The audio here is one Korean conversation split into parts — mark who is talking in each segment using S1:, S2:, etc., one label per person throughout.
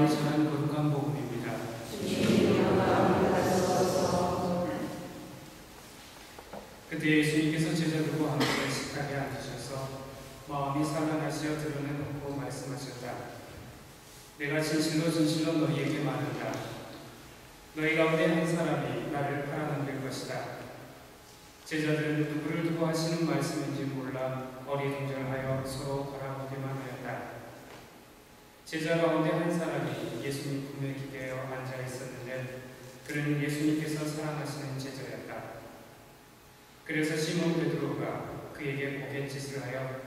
S1: 요한이 전한 거룩한 복음입니다. 그때 예수님께서 제자들과 함께 식탁에 앉으셔서 마음이 산란하시어 드러내놓고 말씀하셨다. 내가 진실로 진실로 너희에게 말한다. 너희 가운데 한 사람이 나를 팔아넘길 것이다. 제자들은 누구를 두고 하시는 말씀인지 몰라 어리둥절하여 서로 바라보기만 하였다. 제자 가운데 한 사람이 예수님 품에 기대어 앉아 있었는데 그는 예수님께서 사랑하시는 제자였다. 그래서 시몬 베드로가 그에게 고갯짓을 하여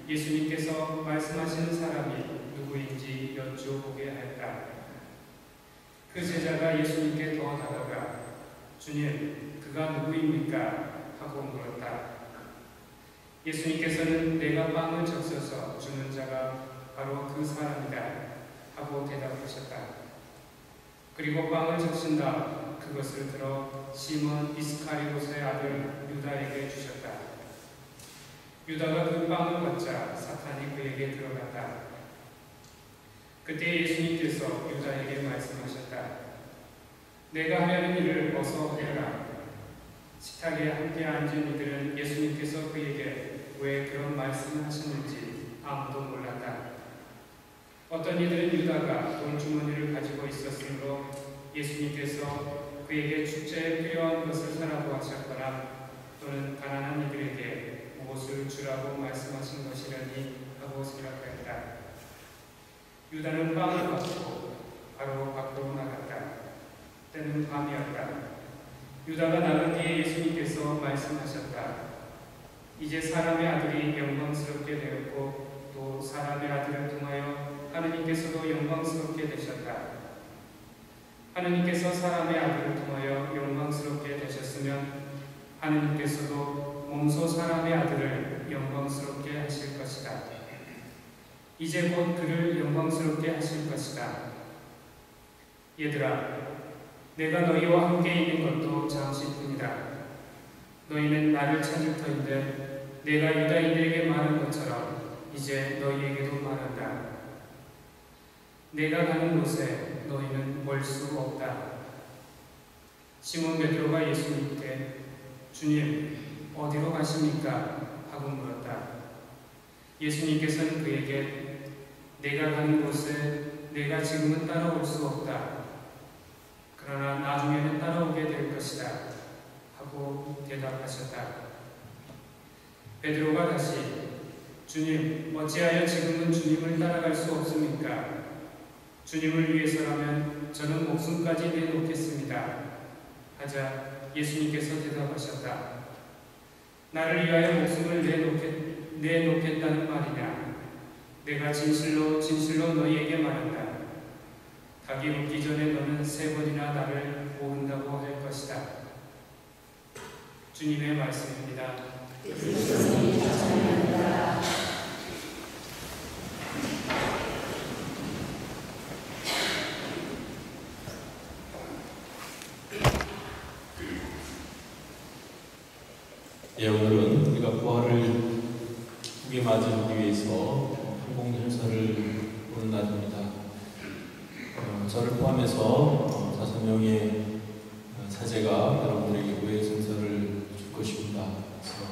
S1: 예수님께서 말씀하시는 사람이 누구인지 여쭤보게 하였다. 그 제자가 예수님께 더 다가가 주님, 그가 누구입니까? 하고 물었다. 예수님께서는 내가 빵을 적셔서 주는 자가 바로 그 사람이다 하고 대답하셨다. 그리고 빵을 적신 다음 그것을 들어 시몬 이스카리ot의 아들 유다에게 주셨다. 유다가 그 빵을 받자 사탄이 그에게 들어갔다. 그때 예수님께서 유다에게 말씀하셨다. 내가 하려는 일을 어서 해라. 식탁에 함께 앉은 이들은 예수님께서 그에게 왜 그런 말씀을 하셨는지 아무도 몰랐다. 어떤 이들은 유다가 돈주머니를 가지고 있었으므로 예수님께서 그에게 축제에 필요한 것을 사라고 하셨거나 또는 가난한 이들에게 무엇을 주라고 말씀하신 것이려니 하고 생각했다. 유다는 빵을 받고 바로 밖으로 나갔다. 때는 밤이었다. 유다가 나간 뒤에 예수님께서 말씀하셨다. 이제 사람의 아들이 영광스럽게 되었고 또 사람의 아들을 통하여 하느님께서도 영광스럽게 되셨다. 하느님께서 사람의 아들을 통하여 영광스럽게 되셨으면 하느님께서도 몸소 사람의 아들을 영광스럽게 하실 것이다. 이제 곧 그를 영광스럽게 하실 것이다. 얘들아, 내가 너희와 함께 있는 것도 잠시뿐이다. 너희는 나를 찾을 터인데 내가 유다인들에게 말한 것처럼 이제 너희에게도 말한다. 내가 가는 곳에 너희는 올 수 없다. 시몬 베드로가 예수님께 주님, 어디로 가십니까? 하고 물었다. 예수님께서는 그에게 내가 가는 곳에 내가 지금은 따라올 수 없다. 그러나 나중에는 따라오게 될 것이다. 하고 대답하셨다. 베드로가 다시 주님, 어찌하여 지금은 주님을 따라갈 수 없습니까? 주님을 위해서라면 저는 목숨까지 내놓겠습니다. 하자 예수님께서 대답하셨다. 나를 위하여 목숨을 내놓겠다는 말이냐? 내가 진실로 진실로 너희에게 말한다. 닭이 웃기 전에 너는 3번이나 나를 모른다고 할 것이다. 주님의 말씀입니다.
S2: 예, 오늘은 우리가 부활을 후에 맞이하기 위해서 항공hel사를 오는 날입니다. 저를 포함해서 5명의 사제가 여러분들에게 고해성사를 줄 것입니다. 그래서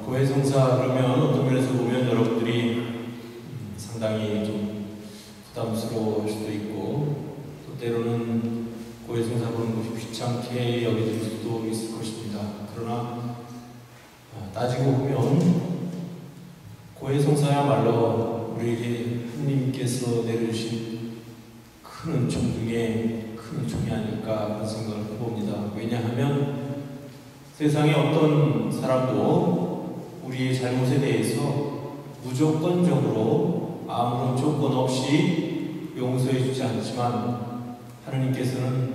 S2: 고해성사 그러면 어떤 면에서 보면 여러분들이 상당히 좀 부담스러워할 수도 있고 또 때로는 고해성사 보는 것이 귀찮게 여겨질 수도 있을 것입니다. 그러나 따지고 보면 고해성사야말로 우리에게 하나님께서 내려주신 큰 은총 중에 큰 은총이 아닐까 그런 생각을 해봅니다. 왜냐하면 세상에 어떤 사람도 우리의 잘못에 대해서 무조건적으로 아무런 조건 없이 용서해 주지 않지만 하느님께서는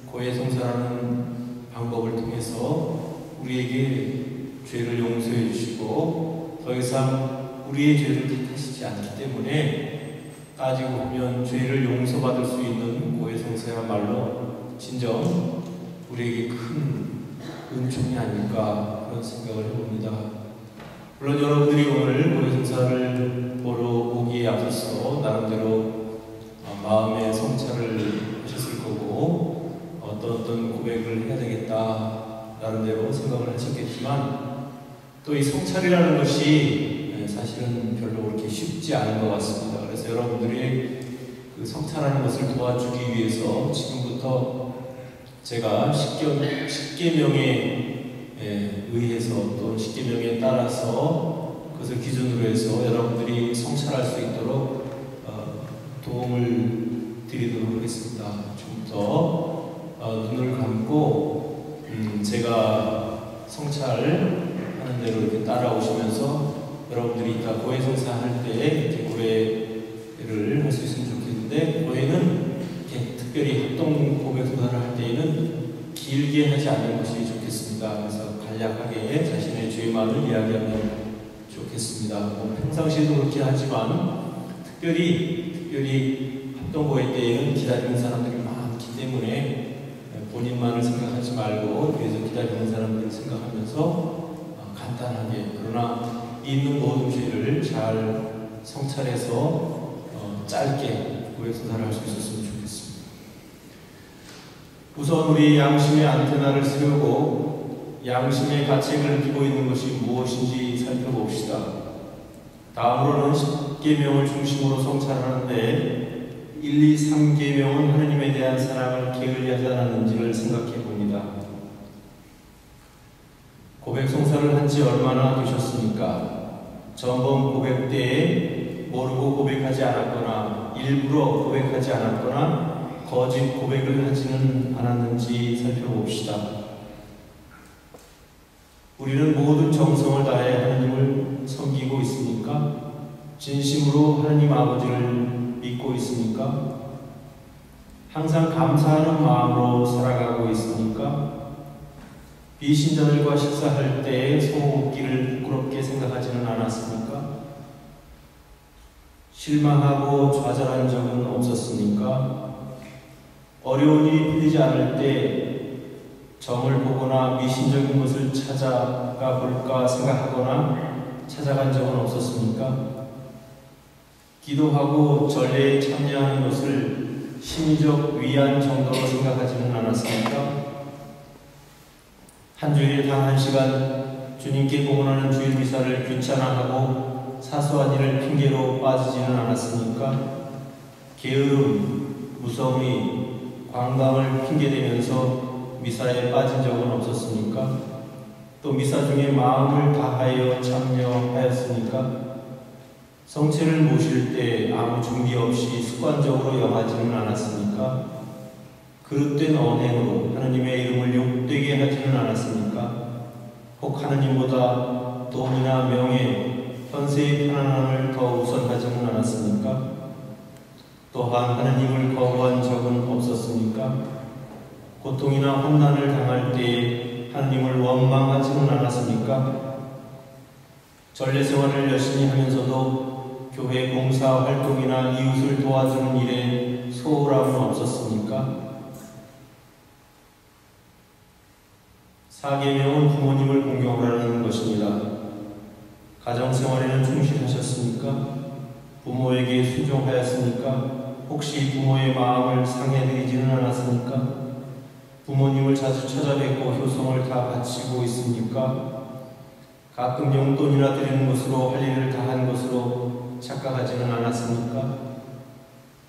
S2: 고해성사라는 방법을 통해서 우리에게 죄를 용서해 주시고 더 이상 우리의 죄를 탓하시지 않기 때문에 따지고 보면 죄를 용서받을 수 있는 고해성사야말로 진정 우리에게 큰 은총이 아닐까 그런 생각을 해봅니다. 물론 여러분들이 오늘 고해성사를 보러 오기에 앞서서 나름대로 그렇지만 또 이 성찰이라는 것이 사실은 별로 그렇게 쉽지 않은 것 같습니다. 그래서 여러분들이 그 성찰하는 것을 도와주기 위해서 지금부터 제가 십계명에 의해서 또 십계명에 따라서 그것을 기준으로 해서 여러분들이 성찰할 수 있도록 도움을 드리도록 하겠습니다. 지금부터 눈을 감고 제가 성찰하는 대로 이렇게 따라오시면서 여러분들이 이따 고해성사 할 때 이렇게 고해를 할 수 있으면 좋겠는데, 고해는 이렇게 특별히 합동 고백성사를 할 때에는 길게 하지 않는 것이 좋겠습니다. 그래서 간략하게 자신의 죄만을 이야기하면 좋겠습니다. 평상시에도 그렇게 하지만 특별히 합동고해 때에는 기다리는 사람들이 많기 때문에 본인만을 생각하지 말고 뒤에서 기다리는 사람들을 생각하면서 간단하게, 그러나 있는 모든 죄를 잘 성찰해서 짧게 고해성사를 할 수 있었으면 좋겠습니다. 우선 우리 양심의 안테나를 쓰려고 양심의 가책을 끼고 있는 것이 무엇인지 살펴봅시다. 다음으로는 십계명을 중심으로 성찰하는데 1, 2, 3계명은 하느님에 대한 사랑을 게을리하지 않았는지를 생각해 봅니다. 고백성사를 한 지 얼마나 되셨습니까? 전번 고백 때에 모르고 고백하지 않았거나 일부러 고백하지 않았거나 거짓 고백을 하지는 않았는지 살펴봅시다. 우리는 모든 정성을 다해 하나님을 섬기고 있습니까? 진심으로 하나님 아버지를 믿고 있습니까? 항상 감사하는 마음으로 살아가고 있습니까? 비신자들과 식사할 때에 소먹기를 부끄럽게 생각하지는 않았습니까? 실망하고 좌절한 적은 없었습니까? 어려운 일이 풀리지 않을 때 점을 보거나 미신적인 것을 찾아가 볼까 생각하거나 찾아간 적은 없었습니까? 기도하고 전례에 참여하는 것을 심리적 위안 정도로 생각하지는 않았습니까? 한 주일에 단 1시간 주님께 공헌하는 주일 미사를 귀찮아하고 사소한 일을 핑계로 빠지지는 않았습니까? 게으름, 무성의, 관광을 핑계대면서 미사에 빠진 적은 없었습니까? 또 미사 중에 마음을 다하여 참여하였습니까? 성체를 모실 때 아무 준비 없이 습관적으로 영하지는 않았습니까? 그릇된 언행으로 하느님의 이름을 욕되게 하지는 않았습니까? 혹 하느님보다 돈이나 명예, 현세의 편안함을 더 우선하지는 않았습니까? 또한 하느님을 거부한 적은 없었습니까? 고통이나 환난을 당할 때에 하느님을 원망하지는 않았습니까? 전례생활을 열심히 하면서도 교회 봉사 활동이나 이웃을 도와주는 일에 소홀함은 없었습니까? 4계명은 부모님을 공경하라는 것입니다. 가정생활에는 충실하셨습니까? 부모에게 순종하였습니까? 혹시 부모의 마음을 상해드리지는 않았습니까? 부모님을 자주 찾아뵙고 효성을 다 바치고 있습니까? 가끔 용돈이나 드리는 것으로 할 일을 다 한 것으로 착각하지는 않았습니까?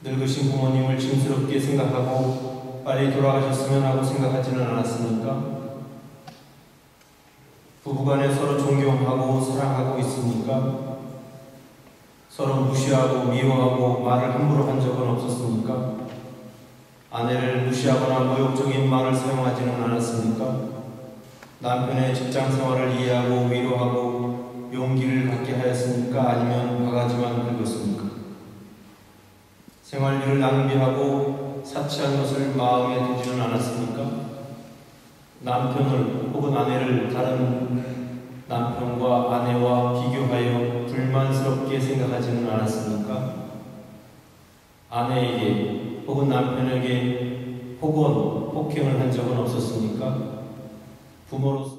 S2: 늙으신 부모님을 짐스럽게 생각하고 빨리 돌아가셨으면 하고 생각하지는 않았습니까? 부부간에 서로 존경하고 사랑하고 있습니까? 서로 무시하고 미워하고 말을 함부로 한 적은 없었습니까? 아내를 무시하거나 모욕적인 말을 사용하지는 않았습니까? 남편의 직장 생활을 이해하고 위로하고 용기를 갖게 하였습니까? 아니면 바가지만 긁었습니까? 생활비를 낭비하고 사치한 것을 마음에 두지는 않았습니까? 남편을 혹은 아내를 다른 남편과 아내와 비교하여 불만스럽게 생각하지는 않았습니까? 아내에게 혹은 남편에게 폭언, 폭행을 한 적은 없었습니까? 부모로서